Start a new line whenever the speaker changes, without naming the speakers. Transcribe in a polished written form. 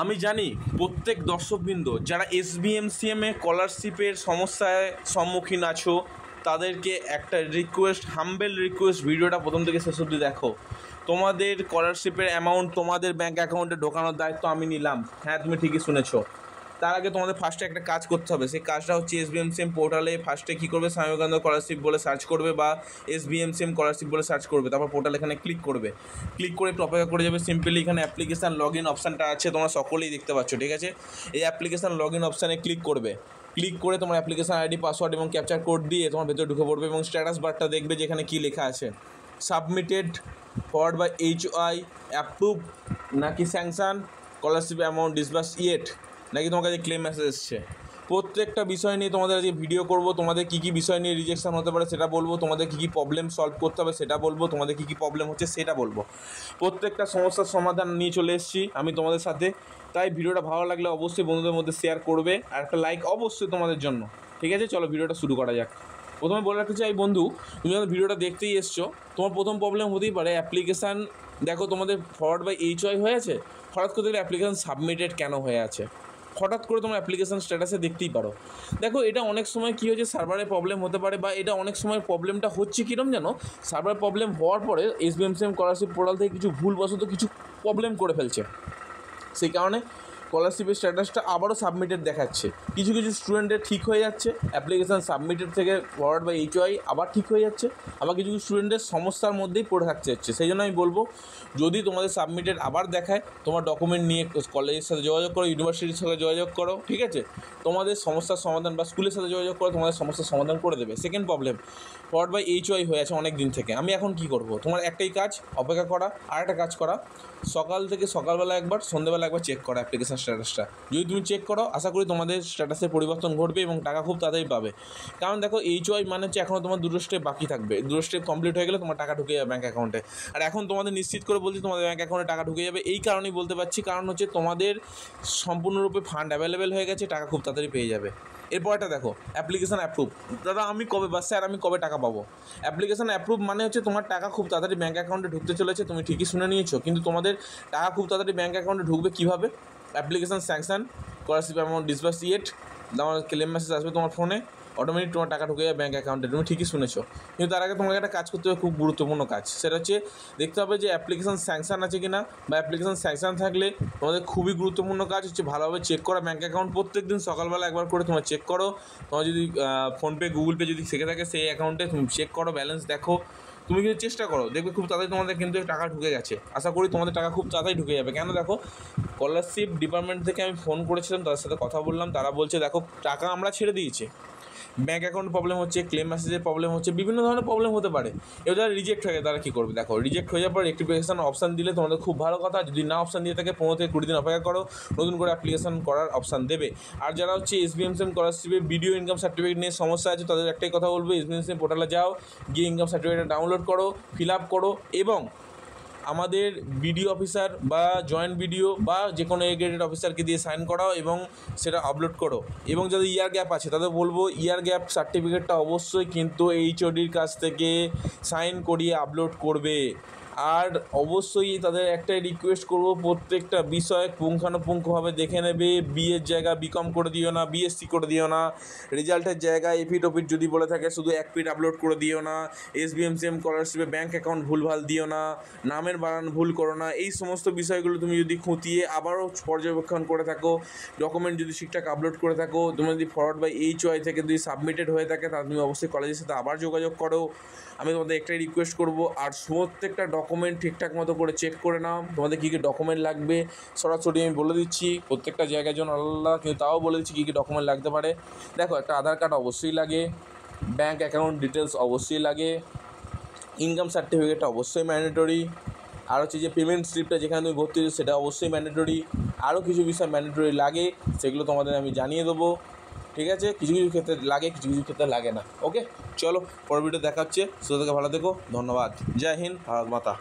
আমি জানি প্রত্যেক দর্শকবৃন্দ যারা এসবিএমসিএমে স্কলারশিপের সমস্যায় সম্মুখীন আছো তাদেরকে একটা রিকোয়েস্ট, হাম্বেল রিকোয়েস্ট, ভিডিওটা প্রথম থেকে শেষ অবধি দেখো। তোমাদের স্কলারশিপের অ্যামাউন্ট তোমাদের ব্যাঙ্ক অ্যাকাউন্টে ঢোকানোর দায়িত্ব আমি নিলাম। হ্যাঁ, তুমি ঠিকই শুনেছো। তার আগে তোমাদের ফার্স্টে একটা কাজ করতে হবে। সেই কাজটা হচ্ছে এসবিএমসিএম পোর্টালে ফার্স্টে কী করবে, স্বামী বিবেকানন্দ স্কলারশিপ বলে সার্চ করবে বা এসবিএমসিএম স্কলারশিপ বলে সার্চ করবে। তারপর পোর্টাল এখানে ক্লিক করবে। ক্লিক করে একটু অপেক্ষা করে যাবে। সিম্পলি এখানে অ্যাপ্লিকেশান লগ ইন অপশানটা আছে, তোমরা সকলেই দেখতে পাচ্ছ, ঠিক আছে। এই অ্যাপ্লিকেশান লগ ইন অপশানে ক্লিক করবে। ক্লিক করে তোমার অ্যাপ্লিকেশান আইডি, পাসওয়ার্ড এবং ক্যাপচার কোড দিয়ে তোমার ভেতরে ঢুকে পড়বে এবং স্ট্যাটাস বারটা দেখবে যেখানে কী লেখা আছে, submitted forward by HY, approve নাকি sanction, scholarship amount disburse yet, নাকি তোমার কাছে ক্লেম মেসেজ এসছে। প্রত্যেকটা বিষয় নিয়ে তোমাদের আজকে ভিডিও করব। তোমাদের কী কী বিষয় নিয়ে রিজেকশন হতে পারে সেটা বলবো, তোমাদের কী কী প্রবলেম সলভ করতে হবে সেটা বলবো, তোমাদের কী কী প্রবলেম হচ্ছে সেটা বলবো। প্রত্যেকটা সমস্যার সমাধান নিয়ে চলে এসেছি আমি তোমাদের সাথে। তাই ভিডিওটা ভালো লাগলে অবশ্যই বন্ধুদের মধ্যে শেয়ার করবে, আর একটা লাইক অবশ্যই তোমাদের জন্য, ঠিক আছে। চলো ভিডিওটা শুরু করা যাক। প্রথমে বলে রাখতে চাই বন্ধু, তুমি যখন ভিডিওটা দেখতেই এসছো, তোমার প্রথম প্রবলেম হতেই পারে অ্যাপ্লিকেশান, দেখো তোমাদের ফরওয়ার্ড বাই HY হয়ে আছে, হঠাৎ করে দেখলে অ্যাপ্লিকেশান সাবমিটেড কেন হয়ে আছে, হঠাৎ করে তোমার অ্যাপ্লিকেশান স্ট্যাটাসে দেখতেই পারো। দেখো এটা অনেক সময় কী হয়েছে, সার্ভারের প্রবলেম হতে পারে, বা এটা অনেক সময় প্রবলেমটা হচ্ছে কীরকম জানো, সার্ভার প্রবলেম হওয়ার পরে এসবিএমসিএম স্কলারশিপ পোর্টাল থেকে কিছু ভুলবশত কিছু প্রবলেম করে ফেলছে, সেই কারণে স্কলারশিপের স্ট্যাটাসটা আবারও সাবমিটেড দেখাচ্ছে। কিছু কিছু স্টুডেন্টের ঠিক হয়ে যাচ্ছে, অ্যাপ্লিকেশান সাবমিটেড থেকে ফরওয়ার্ড বাই HY আবার ঠিক হয়ে যাচ্ছে, আবার কিছু কিছু স্টুডেন্টের সমস্যার মধ্যেই পড়ে থাকতে হচ্ছে। সেই জন্য আমি বলবো, যদি তোমাদের সাবমিটেড আবার দেখায়, তোমার ডকুমেন্ট নিয়ে কলেজের সাথে যোগাযোগ করো, ইউনিভার্সিটির সাথে যোগাযোগ করো, ঠিক আছে। তোমাদের সমস্যার সমাধান, বা স্কুলের সাথে যোগাযোগ করো, তোমাদের সমস্যার সমাধান করে দেবে। Second problem, forward by HY হয়ে আছে অনেক দিন থেকে। আমি এখন কী করবো, তোমার একটাই কাজ, অপেক্ষা করা। আর একটা কাজ করা, সকালবেলা একবার, সন্ধ্যেবেলা একবার চেক করা অ্যাপ্লিকেশান স্ট্যাটাসটা। যদি তুমি চেক করো, আশা করি তোমাদের স্ট্যাটাসের পরিবর্তন ঘটবে এবং টাকা খুব তাড়াতাড়ি পাবে। কারণ দেখো HY মানে হচ্ছে এখনও তোমার দুটো স্টেপ বাকি থাকবে, দুটো স্টেপ কমপ্লিট হয়ে গেলে তোমার টাকা ঢুকে যাবে ব্যাঙ্ক অ্যাকাউন্টে। আর এখন তোমাদের নিশ্চিত করে বলছি তোমাদের ব্যাঙ্ক অ্যাকাউন্টে টাকা ঢুকে যাবে। এই কারণেই বলতে পারছি, কারণ হচ্ছে তোমাদের সম্পূর্ণরূপে ফান্ড অ্যাভেলেবেল হয়ে গেছে, টাকা খুব তাড়াতাড়ি পেয়ে যাবে। এরপরটা দেখো, অ্যাপ্লিকেশান অ্যাপ্রুভ। দাদা আমি কবে, বা স্যার আমি কবে টাকা পাবো? অ্যাপ্লিকেশান অ্যাপ্রুভ মানে হচ্ছে তোমার টাকা খুব তাড়াতাড়ি ব্যাঙ্ক অ্যাকাউন্টে ঢুকতে চলেছে। তুমি ঠিকই শুনে নিয়েছো, কিন্তু তোমাদের টাকা খুব তাড়াতাড়ি ব্যাঙ্ক অ্যাকাউন্টে ঢুকবে কীভাবে? Application sanction, scholarship amount disburse yet, তোমার ক্লেম মেসেজ আসবে তোমার ফোনে, অটোমেটিক তোমার টাকা ঢুকে যাবে ব্যাঙ্ক অ্যাকাউন্টে। তুমি ঠিকই শুনেছো, কিন্তু তার আগে তোমাকে একটা কাজ করতে হবে, খুব গুরুত্বপূর্ণ কাজ। সেটা হচ্ছে দেখতে হবে যে অ্যাপ্লিকেশান স্যাংশন আছে কি না, বা অ্যাপ্লিকেশান স্যাংশন থাকলে তোমাদের খুবই গুরুত্বপূর্ণ কাজ হচ্ছে ভালোভাবে চেক করা ব্যাঙ্ক অ্যাকাউন্ট। প্রত্যেক দিন সকালবেলা একবার করে তোমার চেক করো। তোমার যদি ফোনপে, গুগল পে যদি থেকে থাকে, সেই অ্যাকাউন্টে তুমি চেক করো, ব্যালেন্স দেখো। তুমি কিন্তু চেষ্টা করো, দেখবে খুব তাড়াতাড়ি তোমাদের কিন্তু টাকা ঢুকে গেছে। আশা করি তোমাদের টাকা খুব তাড়াতাড়ি ঢুকে যাবে। কেন দেখো, স্কলারশিপ ডিপার্টমেন্ট থেকে আমি ফোন করেছিলাম, তাদের সাথে কথা বললাম, তারা বলছে দেখো টাকা আমরা ছেড়ে দিয়েছি, ব্যাঙ্ক অ্যাকাউন্ট প্রবলেম হচ্ছে, ক্লেম মেসেজের প্রবলেম হচ্ছে, বিভিন্ন ধরনের প্রবলেম হতে পারে। এবার যারা রিজেক্ট হয়ে যায় তারা কী করবে, দেখো রিজেক্ট হয়ে যাওয়ার পর রেক্টিফিকেশন অপশান দিলে তোমাদের খুব ভালো কথা। যদি না অপশান দিয়ে থাকে, 15 থেকে 20 দিন অপেক্ষা করো, নতুন করে অ্যাপ্লিকেশন করার অপশান দেবে। আর যারা হচ্ছে এসবিএমসিএম স্কলারশিপে ভিডিও ইনকাম সার্টিফিকেট নিয়ে সমস্যা আছে, তাদের একটাই কথা বলবো, এসবিএমসিএম পোর্টালে যাও, গিয়ে ইনকাম সার্টিফিকেটটা ডাউনলোড করো, ফিল আপ করো, এবং আমাদের বিডিও অফিসার বা জয়েন্ট বিডিও বা যে কোনো গ্রেডেড অফিসারকে দিয়ে সাইন করাও এবং সেটা আপলোড করো। এবং যাদের ইয়ার গ্যাপ আছে তাদের বলবো, ইয়ার গ্যাপ সার্টিফিকেটটা অবশ্যই কিন্তু HODর কাছ থেকে সাইন করিয়ে আপলোড করবে। আর অবশ্যই তাদের একটাই রিকোয়েস্ট করব, প্রত্যেকটা বিষয় পুঙ্খানুপুঙ্খভাবে দেখে নেবে। বিএর জায়গা বিকম করে দিও না, BSc করে দিও না। রেজাল্টের জায়গায় এপিট ওপিট যদি বলে থাকে, শুধু এক পিট আপলোড করে দিও না। এসবিএমসিএম স্কলারশিপে ব্যাঙ্ক অ্যাকাউন্ট ভুলভাল দিও না, নামের বানান ভুল করো না। এই সমস্ত বিষয়গুলো তুমি যদি খুঁটিয়ে আবারও পর্যবেক্ষণ করে থাকো, ডকুমেন্ট যদি ঠিকঠাক আপলোড করে থাকো, তুমি যদি ফরওয়ার্ড বাই HY থেকে যদি সাবমিটেড হয়ে থাকে, তাহলে তুমি অবশ্যই কলেজের সাথে আবার যোগাযোগ করো। আমি তোমাদের একটাই রিকোয়েস্ট করবো, আর প্রত্যেকটা ডকুমেন্ট ঠিকঠাক মতো করে চেক করে নাও। তোমাদের কী কী ডকুমেন্ট লাগবে সরাসরি আমি বলে দিচ্ছি, প্রত্যেকটা জায়গায় জন্য আলাদা, কিন্তু তাও বলে দিচ্ছি কী কী ডকুমেন্ট লাগতে পারে। দেখো, একটা আধার কার্ড অবশ্যই লাগে, ব্যাঙ্ক অ্যাকাউন্ট ডিটেলস অবশ্যই লাগে, ইনকাম সার্টিফিকেটটা অবশ্যই ম্যান্ডেটরি, আর হচ্ছে যে পেমেন্ট স্লিপটা যেখানে তুমি ভর্তি হচ্ছে সেটা অবশ্যই ম্যান্ডেটরি। আরও কিছু বিষয় ম্যান্ডেটরি লাগে, সেগুলো তোমাদের আমি জানিয়ে দেবো, ঠিক আছে। কিছু কিছু ক্ষেত্রে লাগে, কিছু কিছু ক্ষেত্রে লাগে না। ওকে, চলো পরের ভিডিও দেখা হচ্ছে। সুস্থ থেকে ভালো থেকো, ধন্যবাদ, জয় হিন্দ, ভারত মাতা।